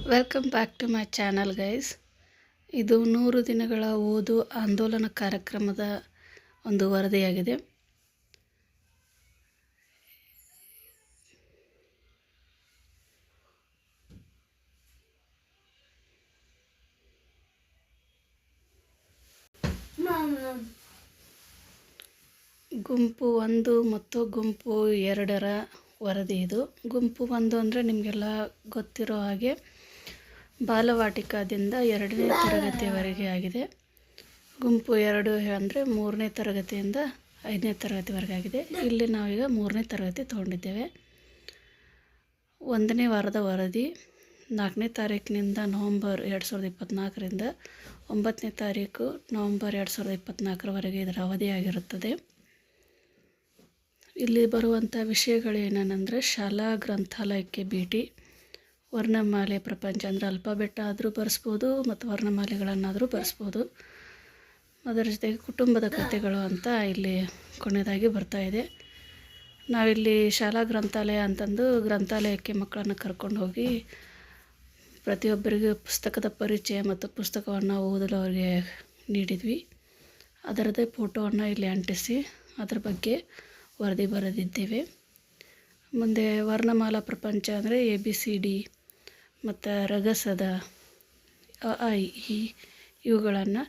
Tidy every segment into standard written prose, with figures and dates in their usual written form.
Welcome back to my channel guys. ಇದು 100 ದಿನಗಳ ಓದು ಆಂದೋಲನ ಕಾರ್ಯಕ್ರಮದ ಒಂದು ವರದಿಯಾಗಿದೆ. ಗುಂಪು 1 ಮತ್ತು ಗುಂಪು 2ರ ವರದಿ ಇದು. ಗುಂಪು 1 ಅಂದರೆ ನಿಮಗೆಲ್ಲ ಗೊತ್ತಿರೋ ಹಾಗೆ ಬಾಲವಾಟಿಕಾದಿಂದ 2ನೇ ತರಗತಿಯವರೆಗೆ ಆಗಿದೆ. ಗುಂಪು 2 ಅಂದರೆ 3ನೇ ತರಗತಿಯಿಂದ 5ನೇ ತರಗತಿವರೆಗೆ ಆಗಿದೆ. ಇಲ್ಲಿ ನಾವೀಗ 3ನೇ ತರಗತಿ ತೊಗೊಂಡಿದ್ದೇವೆ. 1ನೇ ವಾರದ ವರದಿ 4ನೇ ತಾರೀಕಿನಿಂದ ನವಂಬರ್ 2024ರಿಂದ 9ನೇ ತಾರೀಕು ನವಂಬರ್ 2024ರವರೆಗೆ ಇದರ ಅವಧಿಯಾಗಿರುತ್ತದೆ. ಇಲ್ಲಿ ಬರುವಂಥ ವಿಷಯಗಳೇನೆಂದರೆ ಶಾಲಾ ಗ್ರಂಥಾಲಯಕ್ಕೆ ಭೇಟಿ, ವರ್ಣಮಾಲೆ ಪ್ರಪಂಚ ಅಂದರೆ ಅಲ್ಫಾಬೆಟ್ ಆದರೂ ಬರೆಸ್ಬೋದು ಮತ್ತು ವರ್ಣಮಾಲೆಗಳನ್ನಾದರೂ ಬರೆಸ್ಬೋದು. ಅದರ ಜೊತೆಗೆ ಕುಟುಂಬದ ಕಥೆಗಳು ಅಂತ ಇಲ್ಲಿ ಕೊನೆಯದಾಗಿ ಬರ್ತಾಯಿದೆ. ನಾವಿಲ್ಲಿ ಶಾಲಾ ಗ್ರಂಥಾಲಯ ಅಂತಂದು ಗ್ರಂಥಾಲಯಕ್ಕೆ ಮಕ್ಕಳನ್ನು ಕರ್ಕೊಂಡು ಹೋಗಿ ಪ್ರತಿಯೊಬ್ಬರಿಗೂ ಪುಸ್ತಕದ ಪರಿಚಯ ಮತ್ತು ಪುಸ್ತಕವನ್ನು ಓದಲು ಅವರಿಗೆ ನೀಡಿದ್ವಿ. ಅದರದ್ದೇ ಫೋಟೋವನ್ನು ಇಲ್ಲಿ ಅಂಟಿಸಿ ಅದರ ಬಗ್ಗೆ ವರದಿ ಬರೆದಿದ್ದೇವೆ. ಮುಂದೆ ವರ್ಣಮಾಲಾ ಪ್ರಪಂಚ ಅಂದರೆ ABCD ಮತ್ತು ರಗಸದ ಅ ಆ ಇ ಈ ಇವುಗಳನ್ನು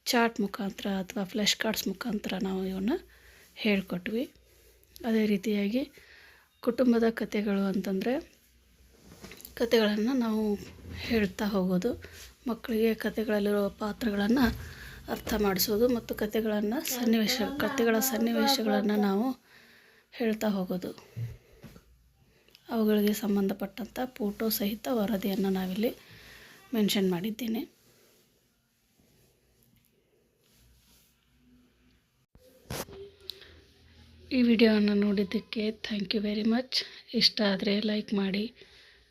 ಚಾರ್ಟ್ ಮುಖಾಂತರ ಅಥವಾ ಫ್ಲ್ಯಾಶ್ ಕಾರ್ಡ್ಸ್ ಮುಖಾಂತರ ನಾವು ಇವನ್ನ ಹೇಳಿಕೊಟ್ವಿ. ಅದೇ ರೀತಿಯಾಗಿ ಕುಟುಂಬದ ಕಥೆಗಳು ಅಂತಂದರೆ ಕಥೆಗಳನ್ನು ನಾವು ಹೇಳ್ತಾ ಹೋಗೋದು, ಮಕ್ಕಳಿಗೆ ಕಥೆಗಳಲ್ಲಿರೋ ಪಾತ್ರಗಳನ್ನು ಅರ್ಥ ಮಾಡಿಸೋದು ಮತ್ತು ಕಥೆಗಳ ಸನ್ನಿವೇಶಗಳನ್ನು ನಾವು ಹೇಳ್ತಾ ಹೋಗೋದು. ಅವುಗಳಿಗೆ ಸಂಬಂಧಪಟ್ಟಂಥ ಫೋಟೋ ಸಹಿತ ವರದಿಯನ್ನು ನಾವಿಲ್ಲಿ ಮೆನ್ಷನ್ ಮಾಡಿದ್ದೇನೆ. ಈ ವಿಡಿಯೋವನ್ನು ನೋಡಿದ್ದಕ್ಕೆ ಥ್ಯಾಂಕ್ ಯು ವೆರಿ ಮಚ್. ಇಷ್ಟ ಆದರೆ ಲೈಕ್ ಮಾಡಿ,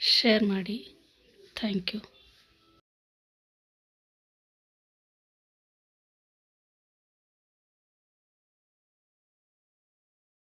ಶೇರ್ ಮಾಡಿ. Thank you.